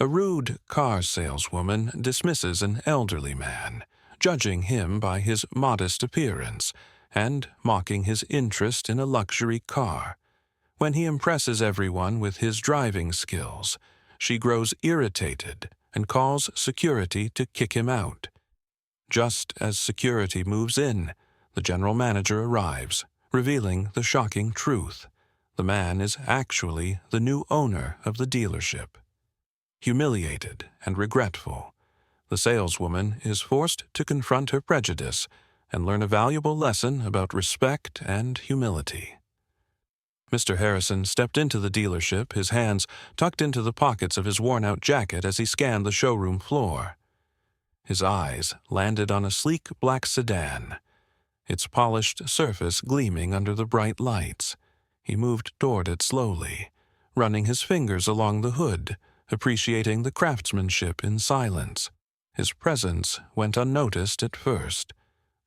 A rude car saleswoman dismisses an elderly man, judging him by his modest appearance and mocking his interest in a luxury car. When he impresses everyone with his driving skills, she grows irritated and calls security to kick him out. Just as security moves in, the general manager arrives, revealing the shocking truth. The man is actually the new owner of the dealership. Humiliated and regretful, the saleswoman is forced to confront her prejudice and learn a valuable lesson about respect and humility. Mr. Harrison stepped into the dealership, his hands tucked into the pockets of his worn-out jacket as he scanned the showroom floor. His eyes landed on a sleek black sedan, its polished surface gleaming under the bright lights. He moved toward it slowly, running his fingers along the hood, appreciating the craftsmanship in silence. His presence went unnoticed at first,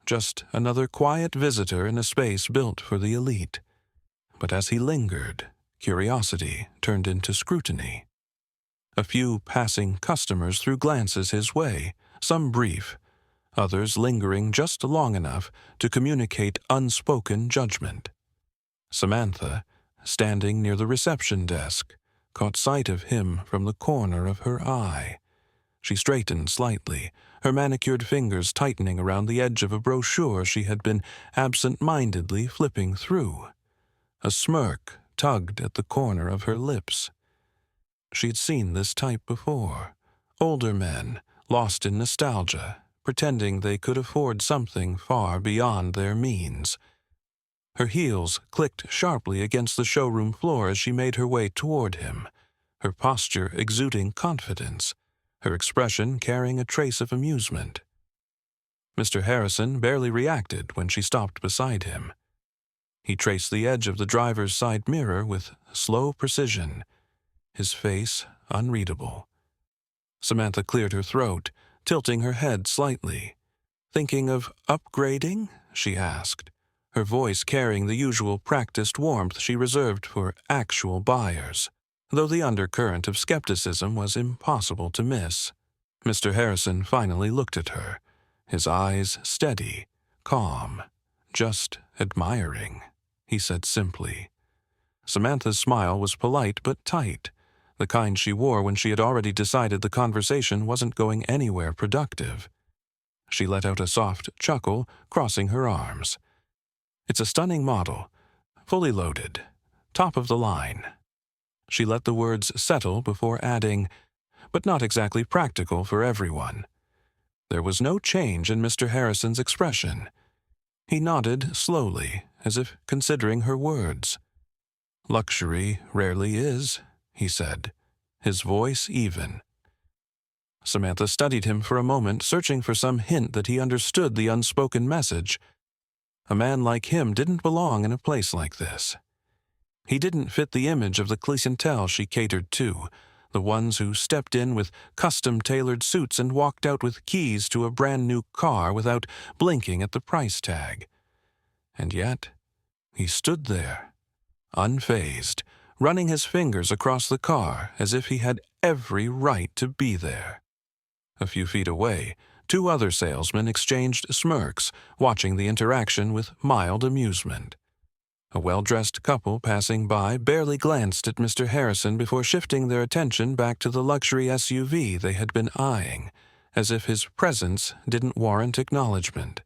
just another quiet visitor in a space built for the elite. But as he lingered, curiosity turned into scrutiny. A few passing customers threw glances his way, some brief, others lingering just long enough to communicate unspoken judgment. Samantha, standing near the reception desk, caught sight of him from the corner of her eye. She straightened slightly, her manicured fingers tightening around the edge of a brochure she had been absent-mindedly flipping through. A smirk tugged at the corner of her lips. She'd seen this type before. Older men, lost in nostalgia, pretending they could afford something far beyond their means. Her heels clicked sharply against the showroom floor as she made her way toward him, her posture exuding confidence, her expression carrying a trace of amusement. Mr. Harrison barely reacted when she stopped beside him. He traced the edge of the driver's side mirror with slow precision, his face unreadable. Samantha cleared her throat, tilting her head slightly. "Thinking of upgrading?" she asked, her voice carrying the usual practiced warmth she reserved for actual buyers, though the undercurrent of skepticism was impossible to miss. Mr. Harrison finally looked at her, his eyes steady, calm, just admiring. He said simply. Samantha's smile was polite but tight, the kind she wore when she had already decided the conversation wasn't going anywhere productive. She let out a soft chuckle, crossing her arms. "It's a stunning model, fully loaded, top of the line." She let the words settle before adding, "but not exactly practical for everyone." There was no change in Mr. Harrison's expression. He nodded slowly, as if considering her words. "Luxury rarely is," he said, his voice even. Samantha studied him for a moment, searching for some hint that he understood the unspoken message. A man like him didn't belong in a place like this. He didn't fit the image of the clientele she catered to, the ones who stepped in with custom-tailored suits and walked out with keys to a brand-new car without blinking at the price tag. And yet, he stood there, unfazed, running his fingers across the car as if he had every right to be there. A few feet away, two other salesmen exchanged smirks, watching the interaction with mild amusement. A well-dressed couple passing by barely glanced at Mr. Harrison before shifting their attention back to the luxury SUV they had been eyeing, as if his presence didn't warrant acknowledgement.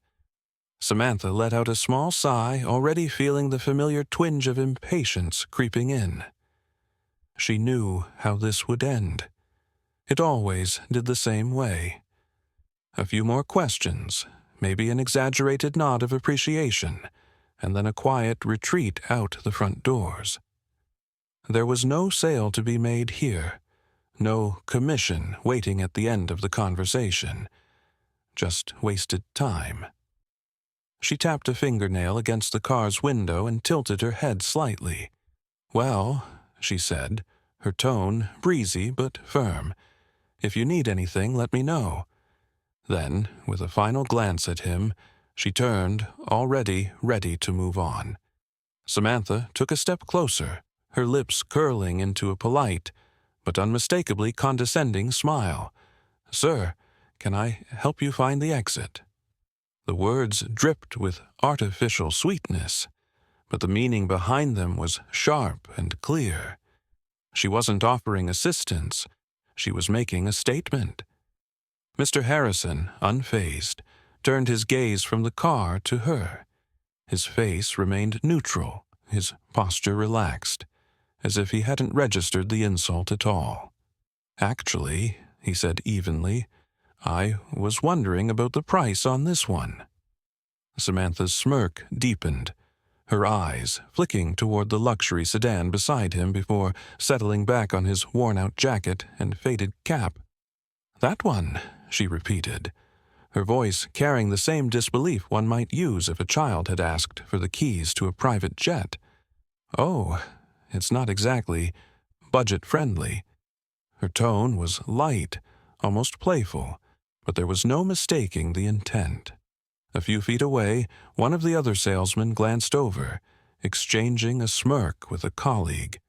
Samantha let out a small sigh, already feeling the familiar twinge of impatience creeping in. She knew how this would end. It always did the same way. A few more questions, maybe an exaggerated nod of appreciation, and then a quiet retreat out the front doors. There was no sale to be made here, no commission waiting at the end of the conversation, just wasted time. She tapped a fingernail against the car's window and tilted her head slightly. "Well," she said, her tone breezy but firm, "if you need anything, let me know." Then, with a final glance at him, she turned, already ready to move on. Samantha took a step closer, her lips curling into a polite, but unmistakably condescending smile. "Sir, can I help you find the exit?" The words dripped with artificial sweetness, but the meaning behind them was sharp and clear. She wasn't offering assistance. She was making a statement. Mr. Harrison, unfazed, turned his gaze from the car to her. His face remained neutral, his posture relaxed, as if he hadn't registered the insult at all. "Actually," he said evenly, "I was wondering about the price on this one." Samantha's smirk deepened, her eyes flicking toward the luxury sedan beside him before settling back on his worn-out jacket and faded cap. "That one," she repeated, her voice carrying the same disbelief one might use if a child had asked for the keys to a private jet. "Oh, it's not exactly budget-friendly." Her tone was light, almost playful, but there was no mistaking the intent. A few feet away, one of the other salesmen glanced over, exchanging a smirk with a colleague.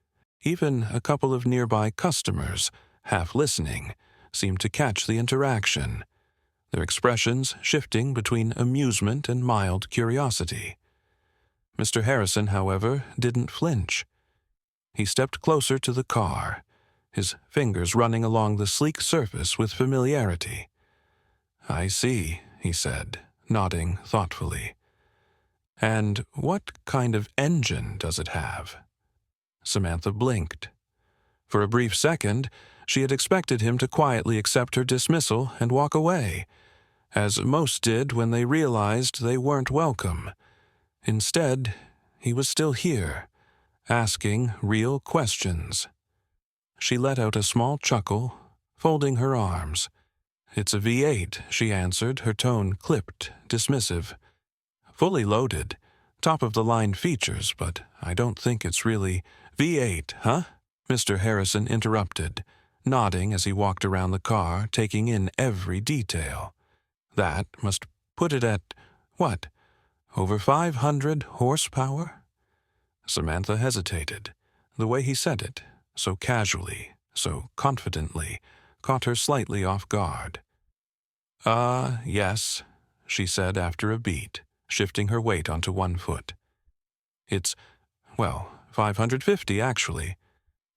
Even a couple of nearby customers, half listening, seemed to catch the interaction, their expressions shifting between amusement and mild curiosity. Mr. Harrison, however, didn't flinch. He stepped closer to the car, his fingers running along the sleek surface with familiarity. "I see," he said, nodding thoughtfully. "And what kind of engine does it have?" Samantha blinked. For a brief second, she had expected him to quietly accept her dismissal and walk away, as most did when they realized they weren't welcome. Instead, he was still here, asking real questions. She let out a small chuckle, folding her arms. "It's a V8, she answered, her tone clipped, dismissive. "Fully loaded, top-of-the-line features, but I don't think it's really V8, huh?" Mr. Harrison interrupted, nodding as he walked around the car, taking in every detail. "That must put it at, what, over 500 horsepower?" Samantha hesitated. The way he said it, so casually, so confidently, caught her slightly off guard. Yes," she said after a beat, shifting her weight onto one foot. "It's, well, 550 actually.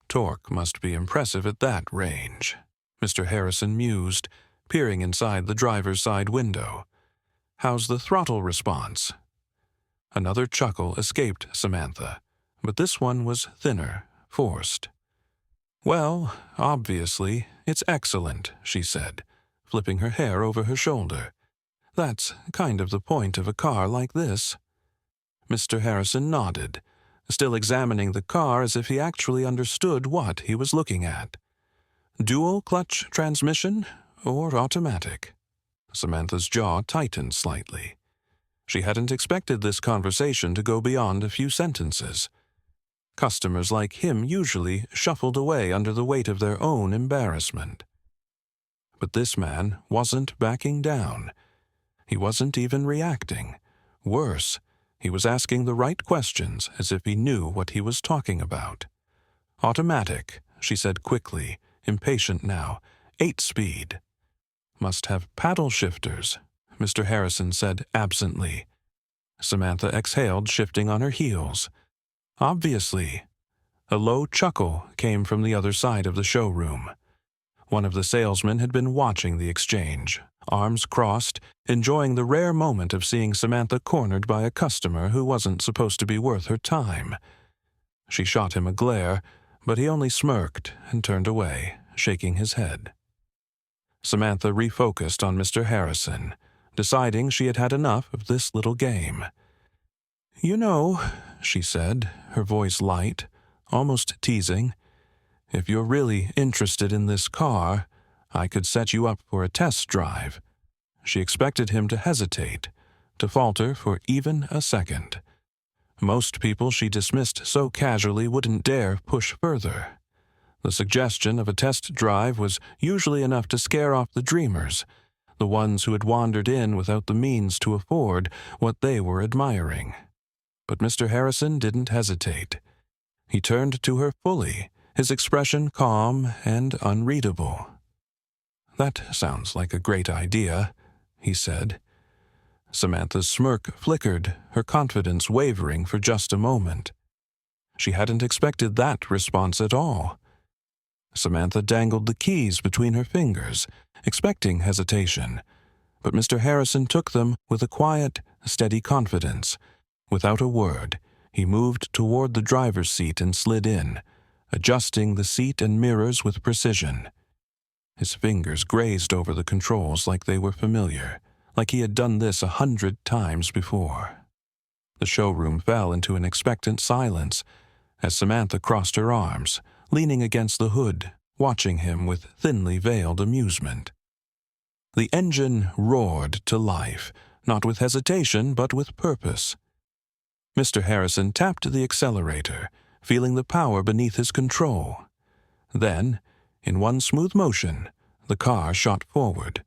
Torque must be impressive at that range," Mr. Harrison mused, peering inside the driver's side window. "How's the throttle response?" Another chuckle escaped Samantha, but this one was thinner, forced. "Well, obviously, it's excellent," she said, flipping her hair over her shoulder. "That's kind of the point of a car like this." Mr. Harrison nodded, still examining the car as if he actually understood what he was looking at. "Dual-clutch transmission or automatic?" Samantha's jaw tightened slightly. She hadn't expected this conversation to go beyond a few sentences. Customers like him usually shuffled away under the weight of their own embarrassment. But this man wasn't backing down. He wasn't even reacting. Worse, he was asking the right questions as if he knew what he was talking about. "Automatic," she said quickly, impatient now. 8-speed. "Must have paddle shifters," Mr. Harrison said absently. Samantha exhaled, shifting on her heels. "Obviously." A low chuckle came from the other side of the showroom. One of the salesmen had been watching the exchange, arms crossed, enjoying the rare moment of seeing Samantha cornered by a customer who wasn't supposed to be worth her time. She shot him a glare, but he only smirked and turned away, shaking his head. Samantha refocused on Mr. Harrison, deciding she had had enough of this little game. "You know," she said, her voice light, almost teasing, "if you're really interested in this car, I could set you up for a test drive." She expected him to hesitate, to falter for even a second. Most people she dismissed so casually wouldn't dare push further. The suggestion of a test drive was usually enough to scare off the dreamers, the ones who had wandered in without the means to afford what they were admiring. But Mr. Harrison didn't hesitate. He turned to her fully, his expression calm and unreadable. "That sounds like a great idea," he said. Samantha's smirk flickered, her confidence wavering for just a moment. She hadn't expected that response at all. Samantha dangled the keys between her fingers, expecting hesitation, but Mr. Harrison took them with a quiet, steady confidence. Without a word, he moved toward the driver's seat and slid in, adjusting the seat and mirrors with precision. His fingers grazed over the controls like they were familiar, like he had done this 100 times before. The showroom fell into an expectant silence as Samantha crossed her arms, leaning against the hood, watching him with thinly veiled amusement. The engine roared to life, not with hesitation but with purpose. Mr. Harrison tapped the accelerator, feeling the power beneath his control. Then, in one smooth motion, the car shot forward.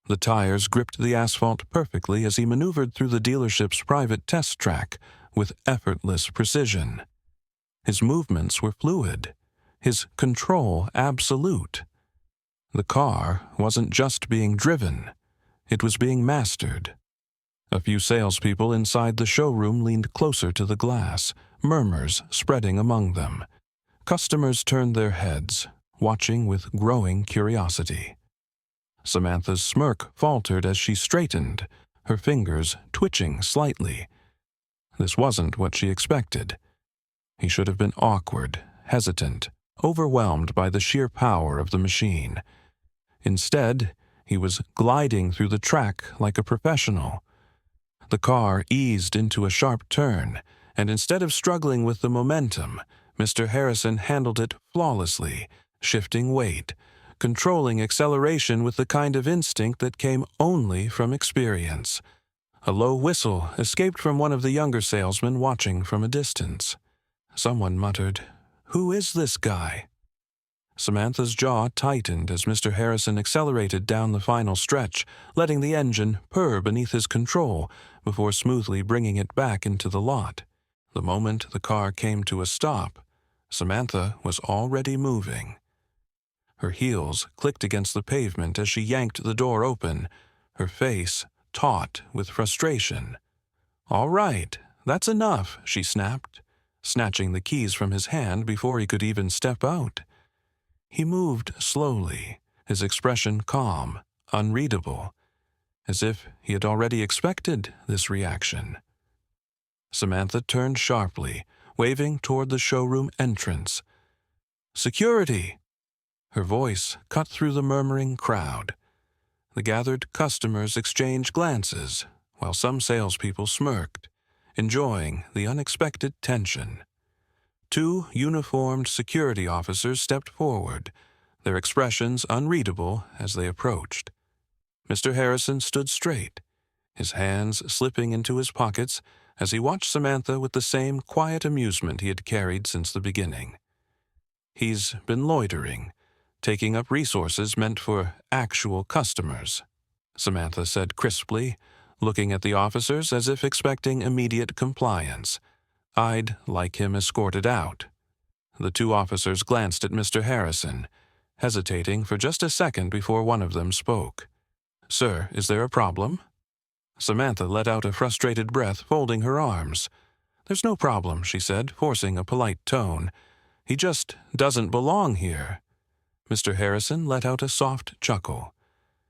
The tires gripped the asphalt perfectly as he maneuvered through the dealership's private test track with effortless precision. His movements were fluid, his control absolute. The car wasn't just being driven, it was being mastered. A few salespeople inside the showroom leaned closer to the glass, murmurs spreading among them. Customers turned their heads, watching with growing curiosity. Samantha's smirk faltered as she straightened, her fingers twitching slightly. This wasn't what she expected. He should have been awkward, hesitant, overwhelmed by the sheer power of the machine. Instead, he was gliding through the track like a professional. The car eased into a sharp turn, and instead of struggling with the momentum, Mr. Harrison handled it flawlessly, shifting weight, controlling acceleration with the kind of instinct that came only from experience. A low whistle escaped from one of the younger salesmen watching from a distance. Someone muttered, "Who is this guy?" Samantha's jaw tightened as Mr. Harrison accelerated down the final stretch, letting the engine purr beneath his control before smoothly bringing it back into the lot. The moment the car came to a stop, Samantha was already moving. Her heels clicked against the pavement as she yanked the door open, her face taut with frustration. "All right, that's enough," she snapped, snatching the keys from his hand before he could even step out. He moved slowly, his expression calm, unreadable, as if he had already expected this reaction. Samantha turned sharply, waving toward the showroom entrance. "Security!" Her voice cut through the murmuring crowd. The gathered customers exchanged glances, while some salespeople smirked, enjoying the unexpected tension. 2 uniformed security officers stepped forward, their expressions unreadable as they approached. Mr. Harrison stood straight, his hands slipping into his pockets as he watched Samantha with the same quiet amusement he had carried since the beginning. "He's been loitering, taking up resources meant for actual customers," Samantha said crisply, looking at the officers as if expecting immediate compliance. "I'd like him escorted out." The 2 officers glanced at Mr. Harrison, hesitating for just a second before one of them spoke. "Sir, is there a problem?" Samantha let out a frustrated breath, folding her arms. "There's no problem," she said, forcing a polite tone. "He just doesn't belong here." Mr. Harrison let out a soft chuckle.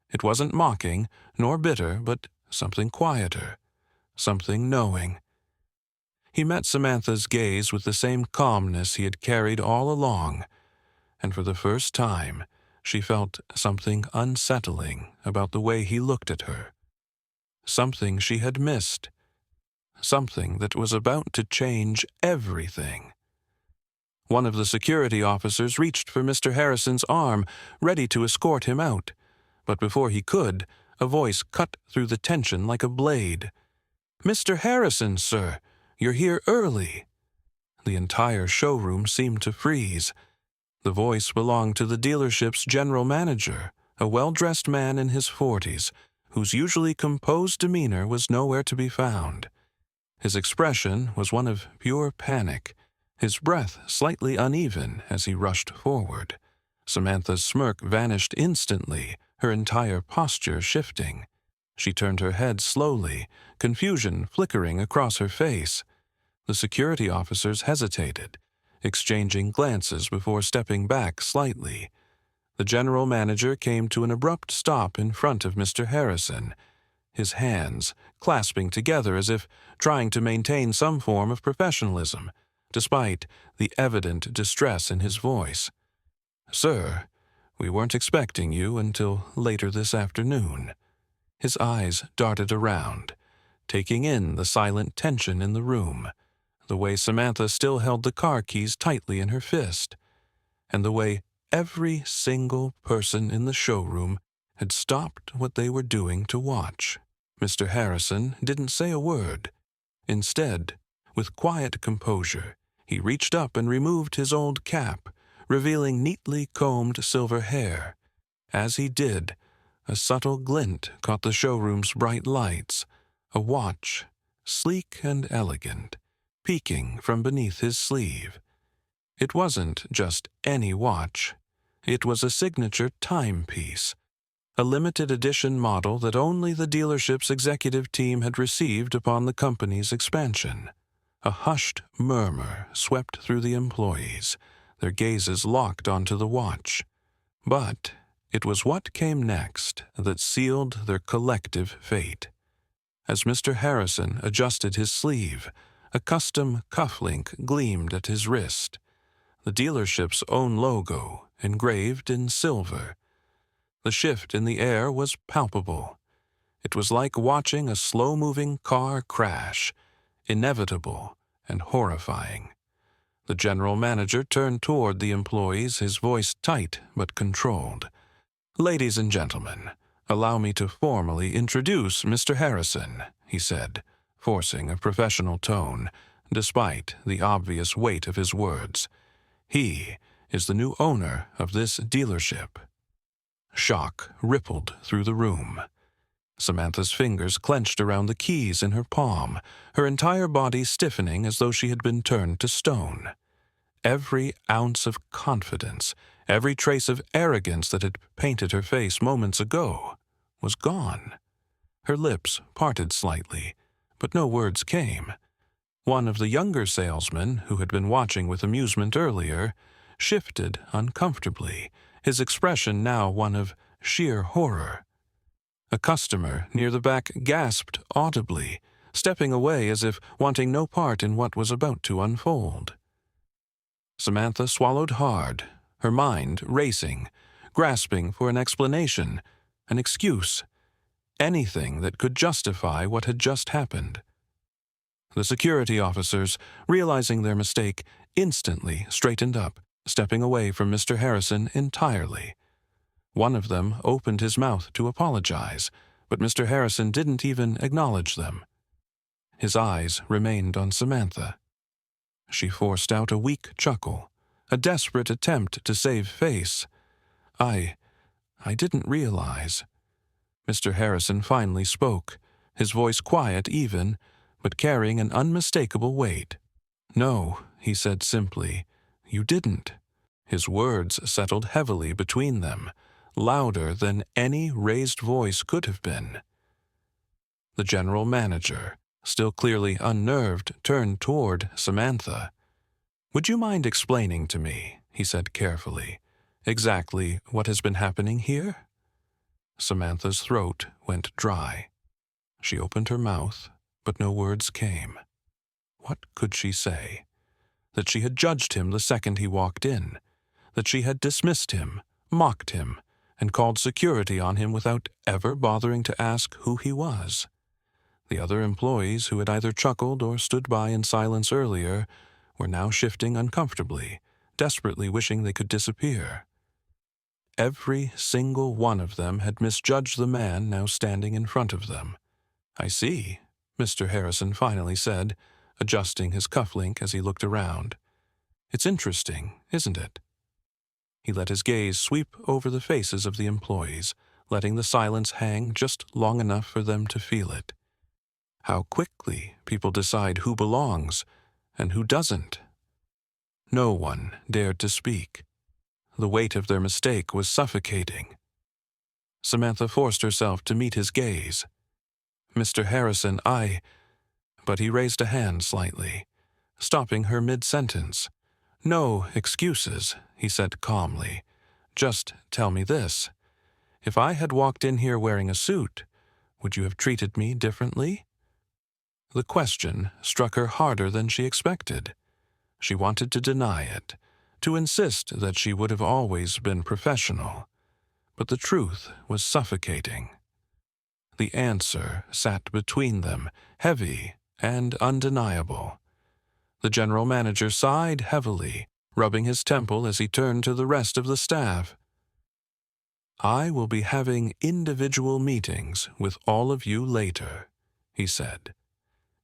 It wasn't mocking, nor bitter, but something quieter, something knowing. He met Samantha's gaze with the same calmness he had carried all along, and for the first time she felt something unsettling about the way he looked at her. Something she had missed. Something that was about to change everything. One of the security officers reached for Mr. Harrison's arm, ready to escort him out, but before he could, a voice cut through the tension like a blade. "Mr. Harrison, sir! You're here early." The entire showroom seemed to freeze. The voice belonged to the dealership's general manager, a well-dressed man in his 40s, whose usually composed demeanor was nowhere to be found. His expression was one of pure panic, his breath slightly uneven as he rushed forward. Samantha's smirk vanished instantly, her entire posture shifting. She turned her head slowly, confusion flickering across her face. The security officers hesitated, exchanging glances before stepping back slightly. The general manager came to an abrupt stop in front of Mr. Harrison, his hands clasping together as if trying to maintain some form of professionalism, despite the evident distress in his voice. "Sir, we weren't expecting you until later this afternoon." His eyes darted around, taking in the silent tension in the room, the way Samantha still held the car keys tightly in her fist, and the way every single person in the showroom had stopped what they were doing to watch. Mr. Harrison didn't say a word. Instead, with quiet composure, he reached up and removed his old cap, revealing neatly combed silver hair. As he did, a subtle glint caught the showroom's bright lights, a watch, sleek and elegant, peeking from beneath his sleeve. It wasn't just any watch. It was a signature timepiece, a limited edition model that only the dealership's executive team had received upon the company's expansion. A hushed murmur swept through the employees, their gazes locked onto the watch. But it was what came next that sealed their collective fate. As Mr. Harrison adjusted his sleeve, a custom cufflink gleamed at his wrist, the dealership's own logo engraved in silver. The shift in the air was palpable. It was like watching a slow-moving car crash, inevitable and horrifying. The general manager turned toward the employees, his voice tight but controlled. "Ladies and gentlemen, allow me to formally introduce Mr. Harrison," he said, forcing a professional tone, despite the obvious weight of his words. "He is the new owner of this dealership." Shock rippled through the room. Samantha's fingers clenched around the keys in her palm, her entire body stiffening as though she had been turned to stone. Every ounce of confidence, every trace of arrogance that had painted her face moments ago, was gone. Her lips parted slightly, but no words came. One of the younger salesmen, who had been watching with amusement earlier, shifted uncomfortably, his expression now one of sheer horror. A customer near the back gasped audibly, stepping away as if wanting no part in what was about to unfold. Samantha swallowed hard, her mind racing, grasping for an explanation, an excuse, anything that could justify what had just happened. The security officers, realizing their mistake, instantly straightened up, stepping away from Mr. Harrison entirely. One of them opened his mouth to apologize, but Mr. Harrison didn't even acknowledge them. His eyes remained on Samantha. She forced out a weak chuckle, a desperate attempt to save face. I didn't realize." Mr. Harrison finally spoke, his voice quiet even, but carrying an unmistakable weight. "No," he said simply, "you didn't." His words settled heavily between them, louder than any raised voice could have been. The general manager, still clearly unnerved, turned toward Samantha. "Would you mind explaining to me," he said carefully, "exactly what has been happening here?" Samantha's throat went dry. She opened her mouth, but no words came. What could she say? That she had judged him the second he walked in, that she had dismissed him, mocked him, and called security on him without ever bothering to ask who he was. The other employees who had either chuckled or stood by in silence earlier were now shifting uncomfortably, desperately wishing they could disappear. Every single one of them had misjudged the man now standing in front of them. "I see," Mr. Harrison finally said, adjusting his cufflink as he looked around. "It's interesting, isn't it?" He let his gaze sweep over the faces of the employees, letting the silence hang just long enough for them to feel it. How quickly people decide who belongs and who doesn't. No one dared to speak. The weight of their mistake was suffocating. Samantha forced herself to meet his gaze. "Mr. Harrison, But he raised a hand slightly, stopping her mid-sentence. "No excuses," he said calmly. "Just tell me this. If I had walked in here wearing a suit, would you have treated me differently?" The question struck her harder than she expected. She wanted to deny it, to insist that she would have always been professional. But the truth was suffocating. The answer sat between them, heavy and undeniable. The general manager sighed heavily, rubbing his temple as he turned to the rest of the staff. "I will be having individual meetings with all of you later," he said.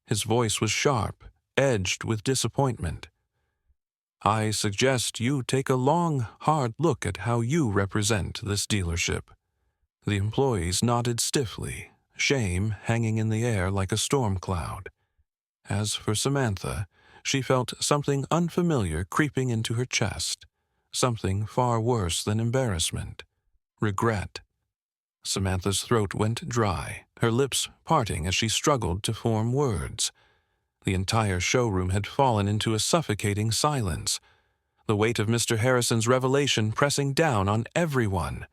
His voice was sharp, edged with disappointment. "I suggest you take a long, hard look at how you represent this dealership." The employees nodded stiffly, shame hanging in the air like a storm cloud. As for Samantha, she felt something unfamiliar creeping into her chest, something far worse than embarrassment, regret. Samantha's throat went dry, her lips parting as she struggled to form words. The entire showroom had fallen into a suffocating silence, the weight of Mr. Harrison's revelation pressing down on everyone.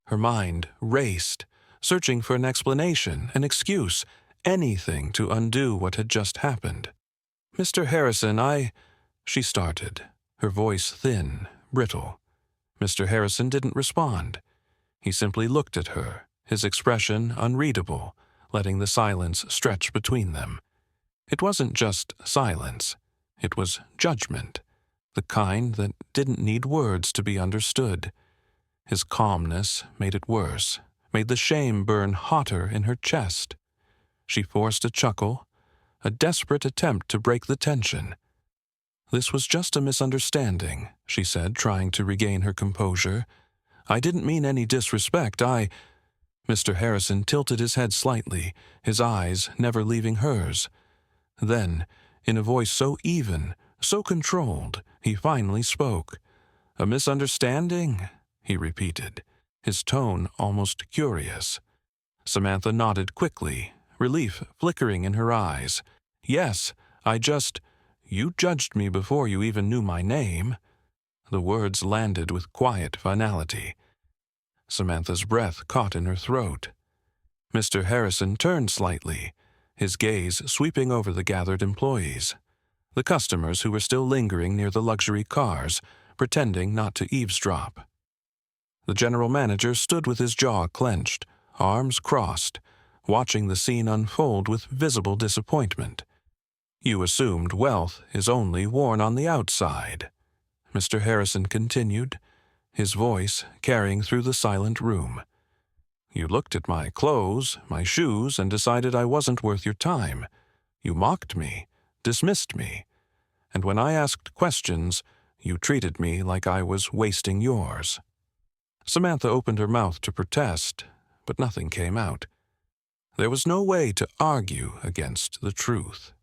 Her mind raced, searching for an explanation, an excuse, anything to undo what had just happened. "Mr. Harrison, She started, her voice thin, brittle. Mr. Harrison didn't respond. He simply looked at her, his expression unreadable, letting the silence stretch between them. It wasn't just silence. It was judgment, the kind that didn't need words to be understood. His calmness made it worse, made the shame burn hotter in her chest. She forced a chuckle, a desperate attempt to break the tension. "This was just a misunderstanding," she said, trying to regain her composure. "I didn't mean any disrespect. Mr. Harrison tilted his head slightly, his eyes never leaving hers. Then, in a voice so even, so controlled, he finally spoke. "A misunderstanding?" he repeated, his tone almost curious. Samantha nodded quickly, relief flickering in her eyes. "Yes, You judged me before you even knew my name." The words landed with quiet finality. Samantha's breath caught in her throat. Mr. Harrison turned slightly, his gaze sweeping over the gathered employees, the customers who were still lingering near the luxury cars, pretending not to eavesdrop. The general manager stood with his jaw clenched, arms crossed, watching the scene unfold with visible disappointment. "You assumed wealth is only worn on the outside," Mr. Harrison continued, his voice carrying through the silent room. "You looked at my clothes, my shoes, and decided I wasn't worth your time. You mocked me, dismissed me, and when I asked questions, you treated me like I was wasting yours." Samantha opened her mouth to protest, but nothing came out. There was no way to argue against the truth.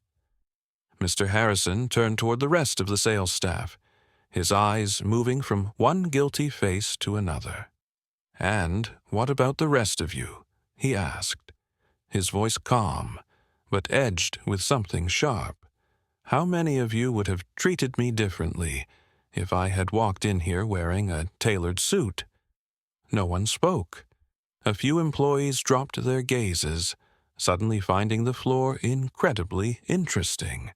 Mr. Harrison turned toward the rest of the sales staff, his eyes moving from one guilty face to another. "And what about the rest of you?" he asked, his voice calm, but edged with something sharp. "How many of you would have treated me differently if I had walked in here wearing a tailored suit?" No one spoke. A few employees dropped their gazes, suddenly finding the floor incredibly interesting.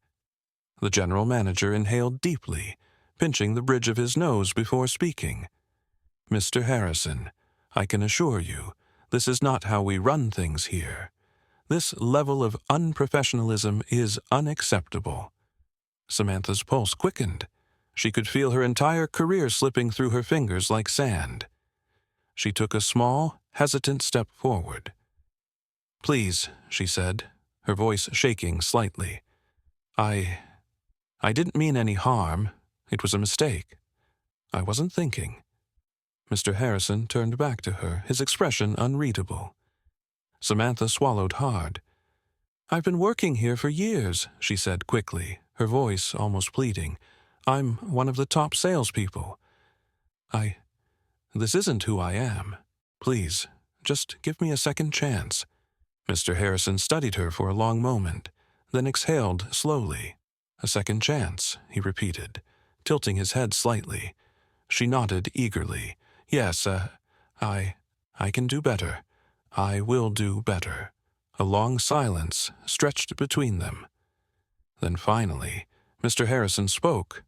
The general manager inhaled deeply, pinching the bridge of his nose before speaking. "Mr. Harrison, I can assure you, this is not how we run things here. This level of unprofessionalism is unacceptable." Samantha's pulse quickened. She could feel her entire career slipping through her fingers like sand. She took a small, hesitant step forward. "Please," she said, her voice shaking slightly. I didn't mean any harm. It was a mistake. I wasn't thinking." Mr. Harrison turned back to her, his expression unreadable. Samantha swallowed hard. "I've been working here for years," she said quickly, her voice almost pleading. I'm one of the top salespeople. I... This isn't who I am. Please, just give me a second chance." Mr. Harrison studied her for a long moment, then exhaled slowly. "A second chance," he repeated, tilting his head slightly. She nodded eagerly. "Yes, I can do better. I will do better." A long silence stretched between them. Then finally, Mr. Harrison spoke.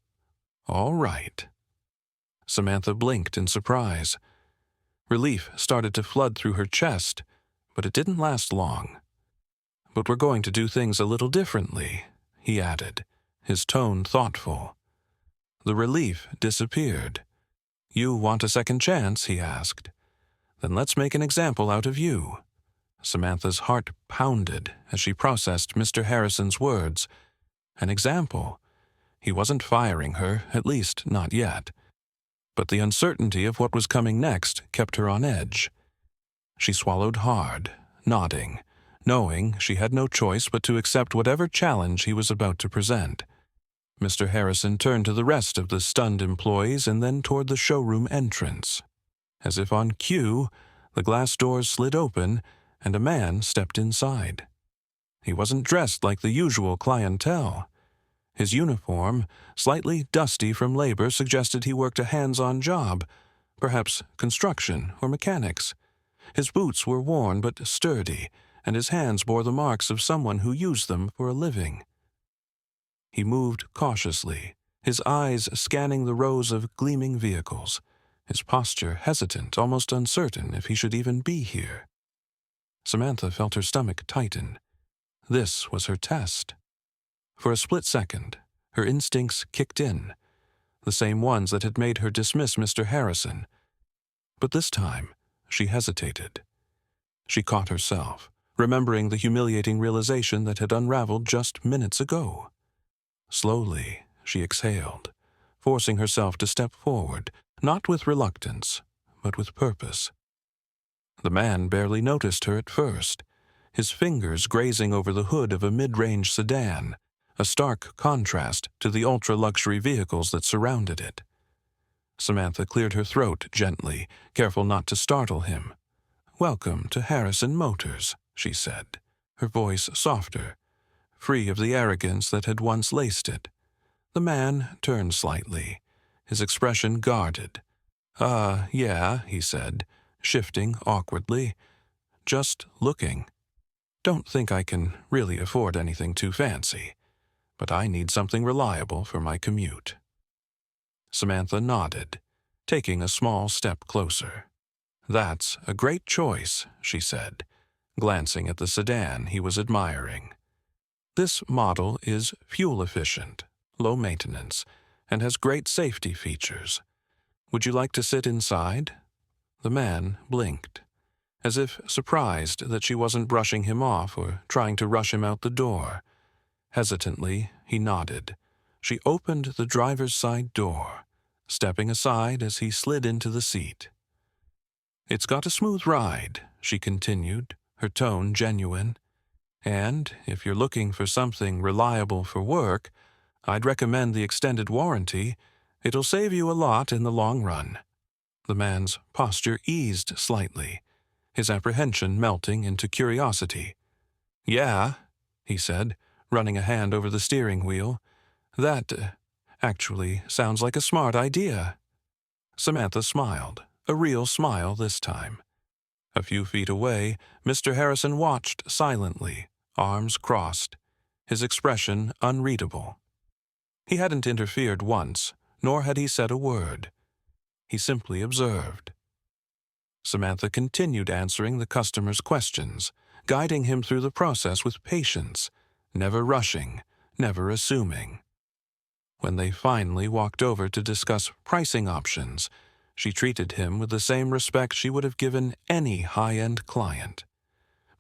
"All right." Samantha blinked in surprise. Relief started to flood through her chest, but it didn't last long. "But we're going to do things a little differently," he added, his tone thoughtful. The relief disappeared. "You want a second chance?" he asked. "Then let's make an example out of you." Samantha's heart pounded as she processed Mr. Harrison's words. An example? He wasn't firing her, at least not yet. But the uncertainty of what was coming next kept her on edge. She swallowed hard, nodding, knowing she had no choice but to accept whatever challenge he was about to present. Mr. Harrison turned to the rest of the stunned employees and then toward the showroom entrance. As if on cue, the glass doors slid open and a man stepped inside. He wasn't dressed like the usual clientele. His uniform, slightly dusty from labor, suggested he worked a hands-on job, perhaps construction or mechanics. His boots were worn but sturdy, and his hands bore the marks of someone who used them for a living. He moved cautiously, his eyes scanning the rows of gleaming vehicles, his posture hesitant, almost uncertain if he should even be here. Samantha felt her stomach tighten. This was her test. For a split second, her instincts kicked in, the same ones that had made her dismiss Mr. Harrison. But this time, she hesitated. She caught herself, remembering the humiliating realization that had unraveled just minutes ago. Slowly, she exhaled, forcing herself to step forward, not with reluctance, but with purpose. The man barely noticed her at first, his fingers grazing over the hood of a mid-range sedan, a stark contrast to the ultra-luxury vehicles that surrounded it. Samantha cleared her throat gently, careful not to startle him. "Welcome to Harrison Motors," she said, her voice softer, free of the arrogance that had once laced it. The man turned slightly, his expression guarded. Yeah," he said, shifting awkwardly. "Just looking. Don't think I can really afford anything too fancy, but I need something reliable for my commute." Samantha nodded, taking a small step closer. "That's a great choice," she said, glancing at the sedan he was admiring. "This model is fuel-efficient, low maintenance, and has great safety features. Would you like to sit inside?" The man blinked, as if surprised that she wasn't brushing him off or trying to rush him out the door. Hesitantly, he nodded. She opened the driver's side door, stepping aside as he slid into the seat. "It's got a smooth ride," she continued, her tone genuine. "And if you're looking for something reliable for work, I'd recommend the extended warranty. It'll save you a lot in the long run." The man's posture eased slightly, his apprehension melting into curiosity. "Yeah," he said, running a hand over the steering wheel. "That actually sounds like a smart idea." Samantha smiled, a real smile this time. A few feet away, Mr. Harrison watched silently, arms crossed, his expression unreadable. He hadn't interfered once, nor had he said a word. He simply observed. Samantha continued answering the customer's questions, guiding him through the process with patience, never rushing, never assuming. When they finally walked over to discuss pricing options, she treated him with the same respect she would have given any high-end client.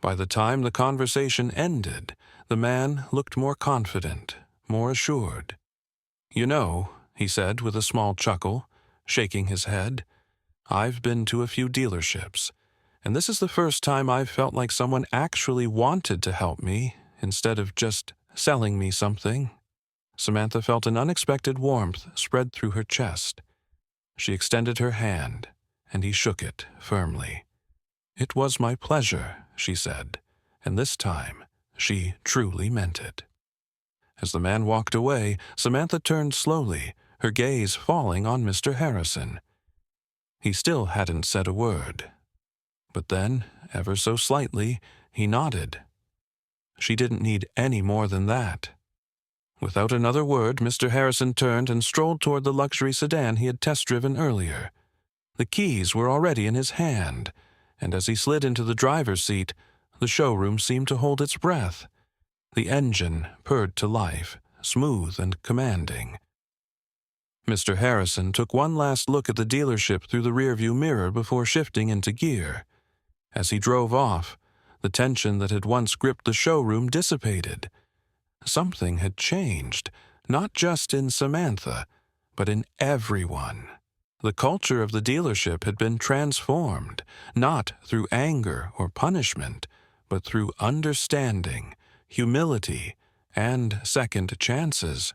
By the time the conversation ended, the man looked more confident, more assured. "You know," he said with a small chuckle, shaking his head, "I've been to a few dealerships, and this is the first time I've felt like someone actually wanted to help me instead of just selling me something." Samantha felt an unexpected warmth spread through her chest. She extended her hand, and he shook it firmly. "It was my pleasure," she said, and this time she truly meant it. As the man walked away, Samantha turned slowly, her gaze falling on Mr. Harrison. He still hadn't said a word. But then, ever so slightly, he nodded. She didn't need any more than that. Without another word, Mr. Harrison turned and strolled toward the luxury sedan he had test-driven earlier. The keys were already in his hand, and as he slid into the driver's seat, the showroom seemed to hold its breath. The engine purred to life, smooth and commanding. Mr. Harrison took one last look at the dealership through the rearview mirror before shifting into gear. As he drove off, the tension that had once gripped the showroom dissipated. Something had changed, not just in Samantha, but in everyone. The culture of the dealership had been transformed, not through anger or punishment, but through understanding, humility, and second chances.